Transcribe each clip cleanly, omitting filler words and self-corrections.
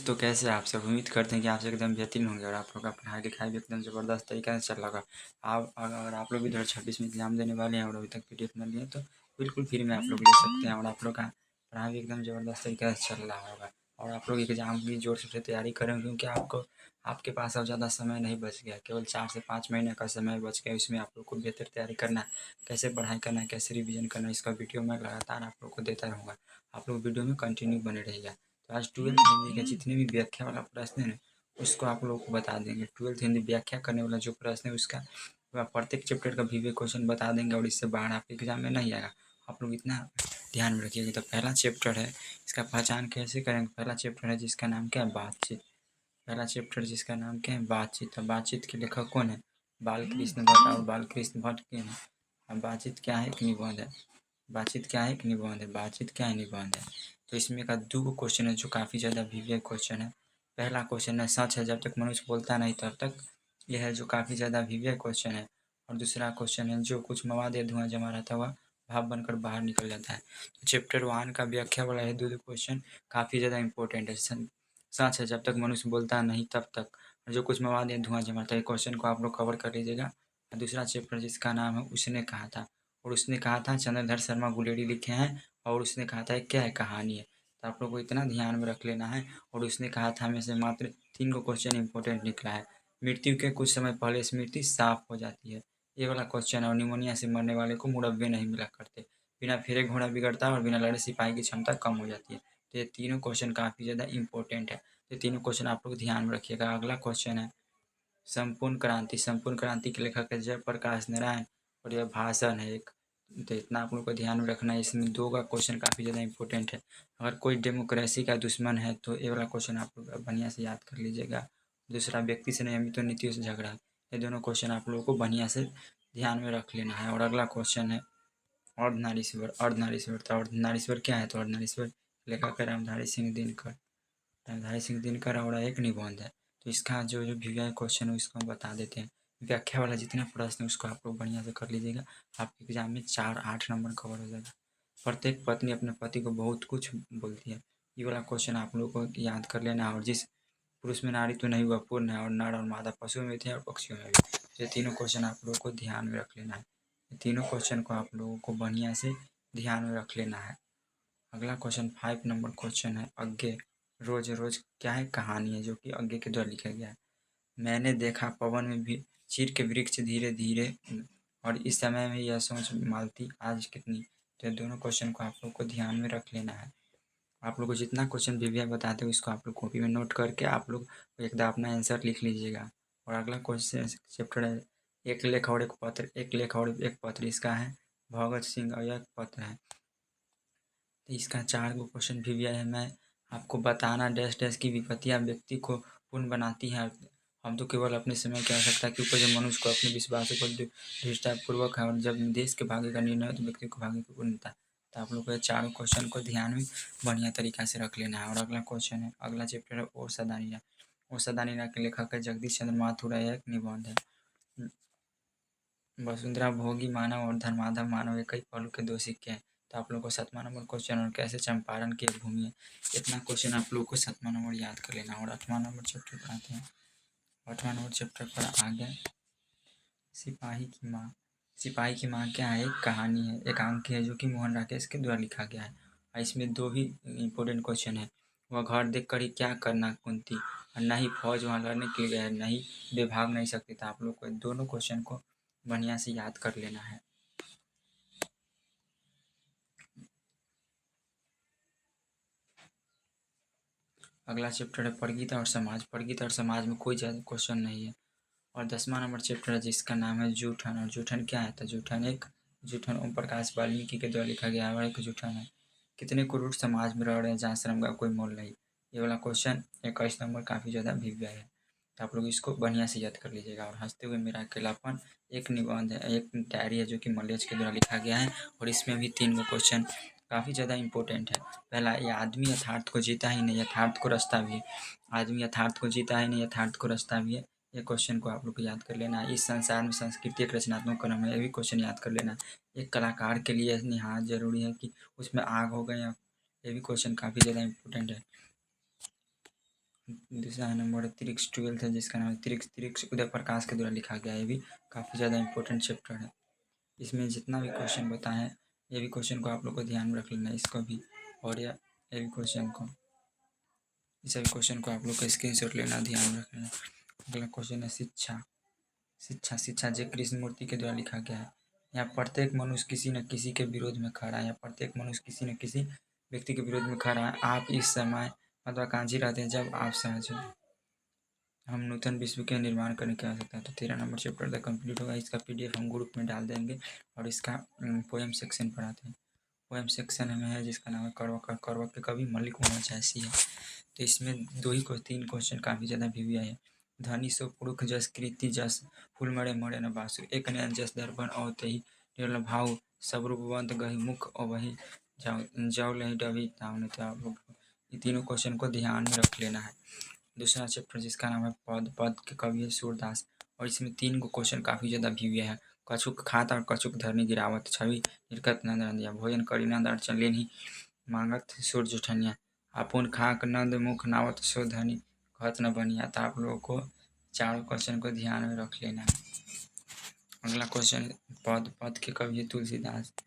तो कैसे आप सब उम्मीद करते हैं कि आप सब एकदम बेहतरीन होंगे और आप लोग का पढ़ाई लिखाई भी एकदम ज़बरदस्त तरीके से चल रहा होगा। आप अगर आप लोग भी 2026 में एग्ज़ाम देने वाले हैं और अभी तक पीडीएफ न लिए तो बिल्कुल फ्री में आप लोग ले सकते हैं और आप लोग का पढ़ाई भी एकदम ज़बरदस्त तरीके से चल रहा होगा और आप लोग एग्ज़ाम की जोर शोर से तैयारी करें क्योंकि आपके पास अब ज़्यादा समय नहीं बच गया, केवल 4 से 5 महीने का समय बच गया। इसमें आप लोग को बेहतर तैयारी करना है, कैसे पढ़ाई करना है, कैसे रिविज़न करना है, इसका वीडियो मैं लगातार आप लोग को देता रहूँगा। आप लोग वीडियो में कंटिन्यू बने रहिएगा। तो आज 12th हिंदी के जितने भी व्याख्या वाला प्रश्न है ना, उसको आप लोगों को बता देंगे। 12th हिंदी व्याख्या करने वाला जो प्रश्न है उसका प्रत्येक चैप्टर का वीवीए क्वेश्चन बता देंगे और इससे बाहर आपके एग्जाम में नहीं आएगा। आप लोग इतना ध्यान में रखिएगा। तो पहला चैप्टर है, इसका पहचान कैसे करेंगे। पहला चैप्टर है जिसका नाम क्या है, बातचीत। पहला चैप्टर जिसका नाम क्या है, बातचीत। तो बातचीत के लेखक कौन है, बालकृष्ण भट्ट। और बालकृष्ण भट्ट के हैं। अब बातचीत क्या है, एक निबंध है। बातचीत क्या है, एक निबंध है। बातचीत क्या है, निबंध है। तो इसमें का 2 क्वेश्चन है जो काफ़ी ज़्यादा वीवीआई क्वेश्चन है। पहला क्वेश्चन है, सच है जब तक मनुष्य बोलता नहीं तब तक। यह है जो काफ़ी ज़्यादा वीवीआई क्वेश्चन है। और दूसरा क्वेश्चन है, जो कुछ मवाद या धुआं जमा रहता हुआ भाप बनकर बाहर निकल जाता है। तो चैप्टर 1 का व्याख्या वाला है 2 क्वेश्चन, काफ़ी ज़्यादा इंपॉर्टेंट है। सच है जब तक मनुष्य बोलता नहीं तब तक, और जो कुछ मवाद या धुआं जमा रहता है, क्वेश्चन को आप लोग कवर कर लीजिएगा। और दूसरा चैप्टर जिसका नाम है, उसने कहा था। और उसने कहा था, चंद्रधर शर्मा गुलेरी लिखे हैं। और उसने कहा था क्या है, कहानी है। तो आप लोग को इतना ध्यान में रख लेना है। और उसने कहा था में से मात्र 3 को क्वेश्चन इंपॉर्टेंट निकला है। मृत्यु के कुछ समय पहले स्मृति साफ हो जाती है, ये वाला क्वेश्चन है। और निमोनिया से मरने वाले को मुरब्बे नहीं मिला करते, बिना फेरे घोड़ा बिगड़ता है और बिना लड़े सिपाही की क्षमता कम हो जाती है। तो ये तीनों क्वेश्चन काफ़ी ज़्यादा इंपॉर्टेंट है। तो ये तीनों क्वेश्चन आप लोग ध्यान में रखिएगा। अगला क्वेश्चन है, संपूर्ण क्रांति। संपूर्ण क्रांति के लेखक है जयप्रकाश नारायण और यह भाषण है एक। तो इतना आप लोग को ध्यान में रखना है। इसमें 2 का क्वेश्चन काफ़ी ज़्यादा इंपॉर्टेंट है। अगर कोई डेमोक्रेसी का दुश्मन है तो ये वाला क्वेश्चन आप लोग बढ़िया से याद कर लीजिएगा। दूसरा, व्यक्ति से नियमित तो नीतियों से झगड़ा है। ये दोनों क्वेश्चन आप लोगों को बढ़िया से ध्यान में रख लेना है। और अगला क्वेश्चन है, अर्धनारीश्वर। अर्धनारीश्वर तो अर्धनारीश्वर क्या है, तो अर्धनारीश्वर लेखक है रामधारी सिंह दिनकर। रामधारी सिंह दिनकर और एक निबंध है। तो इसका जो वीवीआई क्वेश्चन है उसको हम बता देते हैं। व्याख्या वाला जितना प्रश्न है उसको आप लोग बढ़िया से कर लीजिएगा। आपके एग्जाम में 4-8 नंबर कवर हो जाएगा। प्रत्येक पत्नी अपने पति को बहुत कुछ बोलती है, ये वाला क्वेश्चन आप लोग को याद कर लेना है। और जिस पुरुष में नारी तो नहीं हुआ पूर्ण है, और नर और मादा पशुओं में थे और पक्षियों में भी। ये तीनों क्वेश्चन आप लोग को ध्यान में रख लेना है। ये तीनों क्वेश्चन को आप लोगों को बढ़िया से ध्यान में रख लेना है। अगला क्वेश्चन 5 नंबर क्वेश्चन है, अज्ञे। रोज रोज क्या है, कहानी है जो कि अज्ञे के द्वारा लिखा गया है। मैंने देखा पवन में भी चीड़ के वृक्ष धीरे धीरे, और इस समय में यह सोच मालती आज कितनी। तो ये दोनों क्वेश्चन को आप लोग को ध्यान में रख लेना है। आप लोग को जितना क्वेश्चन वीवीआई बताते हो उसको आप लोग कॉपी में नोट करके आप लोग एकदम अपना आंसर लिख लीजिएगा। और अगला क्वेश्चन चैप्टर है, एक लेख और एक पत्र। एक लेख और एक पत्र, इसका है भगत सिंह और यह पत्र है। तो इसका 4 गो क्वेश्चन वीवीआई है। मैं आपको बताना, डैश डैश की विपत्तियाँ व्यक्ति को पूर्ण बनाती हैं। हम तो केवल अपने समय की आवश्यकता के ऊपर जब मनुष्य को अपने विश्वासों पर दृढ़तापूर्वक है, और जब देश के भाग्य का निर्णय हो तो व्यक्ति को भाग्य की पूर्णता। तो आप लोग को ये 4 क्वेश्चन को ध्यान में बढ़िया तरीका से रख लेना है। और अगला क्वेश्चन है, अगला चैप्टर है ओ सदानीरा। ओ सदानीरा के लेखक है जगदीश चंद्र माथुर। यह एक निबंध है। वसुंधरा भोगी मानव और धर्माधम मानव ये कई पहलू के 2 सिक्के हैं। तो आप लोग को 7वां नंबर क्वेश्चन, और कैसे चंपारण की एक भूमि है। इतना क्वेश्चन आप लोग को 7वां नंबर याद कर लेना। और 8वां नंबर चैप्टर पर आते हैं। 8वां नंबर चैप्टर पर आ गया, सिपाही की माँ। सिपाही की माँ क्या है, एक कहानी है, एक अंक है जो कि मोहन राकेश के द्वारा लिखा गया है। और इसमें 2 ही इम्पोर्टेंट क्वेश्चन है। वह घर देख कर ही क्या करना कुंती, और ना ही फौज वहाँ लड़ने के लिए गए, नहीं वे भाग नहीं सकते। था आप लोग को दोनों क्वेश्चन को बढ़िया से याद कर लेना है। अगला चैप्टर है परगीता और समाज। परगीता और समाज में कोई ज़्यादा क्वेश्चन नहीं है। और 10वां नंबर चैप्टर है जिसका नाम है जूठन। और जूठन क्या है, तो जूठन ओम प्रकाश वाल्मीकि के द्वारा लिखा गया है। एक जूठन है, कितने कुरूप समाज में रह रहे हैं जहाँ श्रम का कोई मोल नहीं। ये वाला क्वेश्चन 21 नंबर काफ़ी ज़्यादा वीवीआई है। तो आप लोग इसको बढ़िया से याद कर लीजिएगा। और हंसते हुए मेरा अकेलापन एक निबंध है, एक डायरी है जो कि मलेच के द्वारा लिखा गया है। और इसमें भी 3 गो क्वेश्चन काफ़ी ज़्यादा इंपॉर्टेंट है। पहला, ये आदमी यथार्थ को जीता ही नहीं, यथार्थ को रास्ता भी है। आदमी यथार्थ को जीता ही नहीं, यथार्थ को रास्ता भी है। ये क्वेश्चन को आप लोग को याद कर लेना है। इस संसार में संस्कृति एक रचनात्मक कर्म है, ये भी क्वेश्चन याद कर लेना है। एक कलाकार के लिए निहायत ज़रूरी है कि उसमें आग हो गई, ये भी क्वेश्चन काफ़ी ज़्यादा इंपॉर्टेंट है। दूसरा नंबर 3x12 है जिसका नाम है त्रिक्स उदय प्रकाश के द्वारा लिखा गया है। ये भी काफ़ी ज़्यादा इंपॉर्टेंट चैप्टर है। इसमें जितना भी क्वेश्चन बताए हैं ये भी क्वेश्चन को आप लोग को ध्यान में रख लेना है इसको भी, और ये भी क्वेश्चन को, इस सभी क्वेश्चन को आप लोग का स्क्रीनशॉट लेना, ध्यान रखना। अगला क्वेश्चन है शिक्षा। शिक्षा जे कृष्णमूर्ति के द्वारा लिखा गया है। यहाँ प्रत्येक मनुष्य किसी न किसी के विरोध में खड़ा है, या प्रत्येक मनुष्य किसी न किसी व्यक्ति के विरोध में खड़ा है। आप इस समय महत्वाकांक्षी रहते हैं जब आप सहज हो। हम नूतन विश्व के निर्माण करने की आवश्यकता है। तो 13 नंबर चैप्टर तक कंप्लीट होगा। इसका PDF हम ग्रुप में डाल देंगे, और इसका पोएम सेक्शन पढ़ाते हैं। पोएम सेक्शन में है जिसका नाम है करवा के कवि मलिक मोहम्मद जैसी है। तो इसमें 3 क्वेश्चन काफ़ी ज़्यादा भी आए हैं। धनी सो पुरुष जस कृति जस फूल मरे मरे न बासु, एक नयन जस दर्पण और तही निर्मल भाव सब रूपवंत गही मुख और वही जाओ लही डभी तावने। तो आप लोग ये तीनों क्वेश्चन को ध्यान में रख लेना है। दूसरा चैप्टर जिसका नाम है पद के कवि है सूरदास, और इसमें 3 क्वेश्चन काफ़ी ज़्यादा भी है। कछुक खात और कछुक धरनी गिरावत, छवि निर्गत नंद नदिया, भोजन करी नंद अर्चन लेनी मांगत सूर्य जुठनिया, अपुन खाक नंद मुख नावत सो धनी कहत न बनिया। तो आप लोगों को 4 क्वेश्चन को ध्यान में रख लेना है। अगला क्वेश्चन पद के कवि है तुलसीदास। तो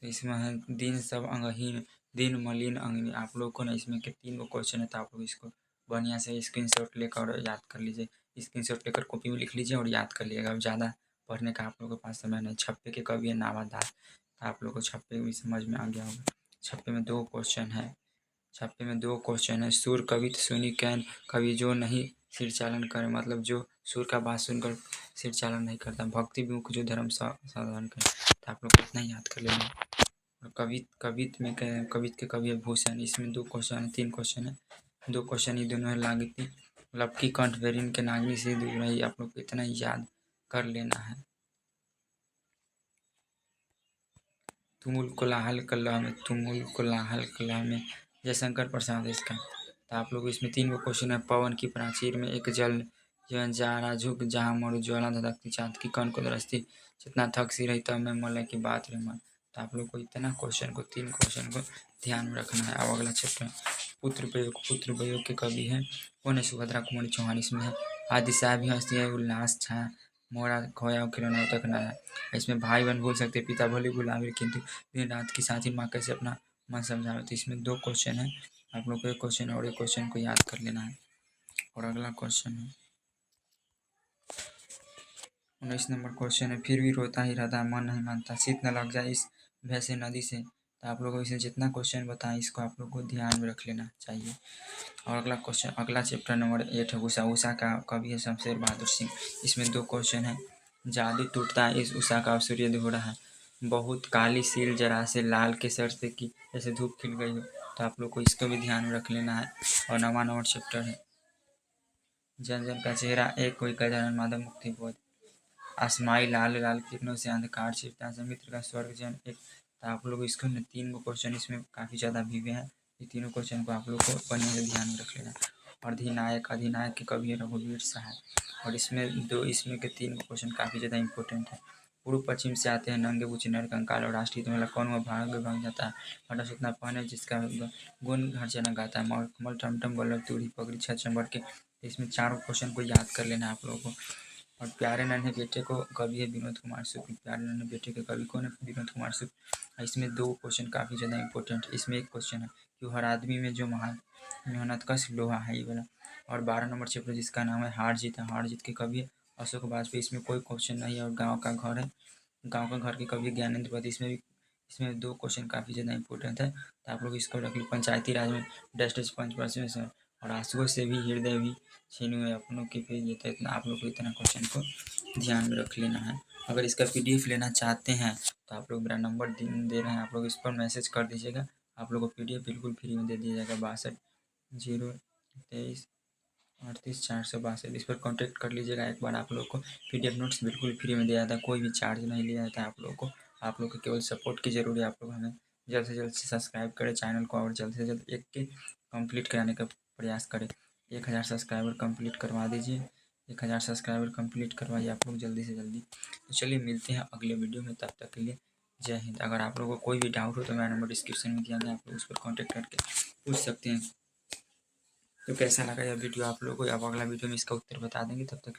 इसमें है दिन सब अंगहीन दिन मलिन अंगनी। आप लोग को ना इसमें के 3 क्वेश्चन है, तो आप लोग इसको बढ़िया से स्क्रीनशॉट लेकर और याद कर लीजिए। स्क्रीनशॉट लेकर कॉपी में लिख लीजिए और याद कर लीजिएगा। अब ज़्यादा पढ़ने का आप लोगों के पास समय नहीं। छप्पे के कवि है नावादास। तो आप लोग को छप्पे भी समझ में आ गया होगा। छप्पे में 2 क्वेश्चन है। छप्पे में 2 क्वेश्चन है। सुर कवित सुनी कैन कवि जो नहीं सिर चालन करे, मतलब जो सुर का बात सुनकर सिर चालन नहीं करता। भक्ति विमुख जो धर्म साधन करे। तो आप लोग को इतना याद कर लेना। और कवित में कवित के कवि है भूषण। इसमें 2 क्वेश्चन है, 3 क्वेश्चन है। 2 क्वेश्चन ही दोनों है। लागती लपकी कंठ वेरिन के नागनी से दूर रही। आप लोग को इतना ही याद कर लेना है। तुमुल कोलाहल कलह में जयशंकर प्रसाद इसका। तो आप लोग इसमें 3 क्वेश्चन है। पवन की प्राचीर में एक जल जीवन जारा झुक जहाँ मरु ज्वाला धधकती चाँद की कण को दरसती, जितना थक सी रही तब मैं मलय की बात रे मन। तो आप लोग को इतना क्वेश्चन को 3 क्वेश्चन को ध्यान में रखना है। अब अगला चैप्टर पुत्र प्रयोग के कवि है कौन है? सुभद्रा कुमारी चौहान। इसमें है आदि साहब भी हंसती है उल्लास छाया मोरा खोया खिलौना तक नया। इसमें भाई बहन भूल सकते, पिता भले भुलावे, किंतु दिन रात की साथी माँ कैसे अपना मन समझावे। तो इसमें 2 क्वेश्चन है। आप लोग को एक क्वेश्चन और एक क्वेश्चन को याद कर लेना है। और अगला क्वेश्चन है 19 नंबर क्वेश्चन है फिर भी रोता ही रहता है मन नहीं मानता, शीत न लग जाए इस भय से नदी से। तो आप लोगों को इसमें जितना क्वेश्चन बताएं इसको आप लोग को ध्यान में रख लेना चाहिए। और अगला क्वेश्चन अगला चैप्टर नंबर 8 है उषा का कवि है शमशेर बहादुर सिंह। इसमें 2 क्वेश्चन है। जादू टूटता है इस उषा का सूर्य धोड़ा है, बहुत काली सील जरा से लाल के सर से की जैसे धूप खिल गई हो। तो आप लोग को इसको भी ध्यान में रख लेना है। और 9वां नंबर चैप्टर है जन जन का चेहरा एक कोई गजानन माधव मुक्ति बोध, आसमाई लाल लाल किरणों से अंधकार छिपता है मित्र का स्वर्ग जन एक। तो आप लोग इसको 3 क्वेश्चन इसमें काफ़ी ज़्यादा भी हैं। ये तीनों क्वेश्चन को आप लोग को बढ़िया से ध्यान में रख लेना। और अधिनायक के कवि है रघुवीर साहब। और इसमें के 3 क्वेश्चन काफ़ी ज़्यादा इंपॉर्टेंट है। पूर्व पश्चिम से आते हैं नंगे पूछे नर कंकाल, और राष्ट्रीय तुम्हें कौन हुआ भाग भाग जाता है फटा सुतना पहने जिसका गुण हर जना गाता है मल टमटम बल्लभ तूड़ी पगड़ी छत चंबर के। इसमें 4 क्वेश्चन को याद कर लेना है आप लोगों को। और प्यारे नन्हे बेटे को कवि है विनोद कुमार सुख। प्यारे नन्हे बेटे के कवि कौन है? विनोद कुमार सुख। इसमें 2 क्वेश्चन काफ़ी ज़्यादा इंपॉर्टेंट है। इसमें एक क्वेश्चन है कि हर आदमी में जो महान मेहनत कश लोहा है ये वाला। और 12 नंबर चैप्टर जिसका नाम है हार जीत है। हार जीत के कवि है अशोक वाजपेयी। इसमें कोई क्वेश्चन नहीं है। और गाँव का घर है, गाँव का घर के कवि ज्ञानेंद्र पति। इसमें 2 क्वेश्चन काफ़ी ज़्यादा इंपॉर्टेंट है। तो आप लोग इसको रख लो। पंचायती राज में डस्टेज पंच परसेंट है, और आंसुओं से भी हृदय भी छीने हुए अपनों के भेज देता है। इतना आप लोग को इतना क्वेश्चन को ध्यान में रख लेना है। अगर इसका PDF लेना चाहते हैं तो आप लोग मेरा नंबर दे रहे हैं, आप लोग इस पर मैसेज कर दीजिएगा। आप लोग को PDF बिल्कुल फ्री में दे दिया जाएगा। 62 023 38 462 इस पर कॉन्टैक्ट कर लीजिएगा। एक बार आप लोग को PDF नोट्स बिल्कुल फ्री में दिया जाता है, कोई भी चार्ज नहीं लिया जाता है आप लोग को। आप लोग को केवल सपोर्ट की ज़रूरी है। आप लोग हमें जल्द से जल्द से सब्सक्राइब करें चैनल को, और जल्द से जल्द 1 के कंप्लीट कराने का प्रयास करें। 1000 सब्सक्राइबर कंप्लीट करवा दीजिए। 1000 सब्सक्राइबर कंप्लीट करवाइए आप लोग जल्दी से जल्दी। तो चलिए मिलते हैं अगले वीडियो में, तब तक के लिए जय हिंद। अगर आप लोगों को कोई भी डाउट हो तो मेरा नंबर डिस्क्रिप्शन में दिया गया, आप लोग उस पर कॉन्टैक्ट करके पूछ सकते हैं। तो कैसा लगा यह वीडियो आप लोगों को, अब अगला वीडियो में इसका उत्तर बता देंगे, तब तक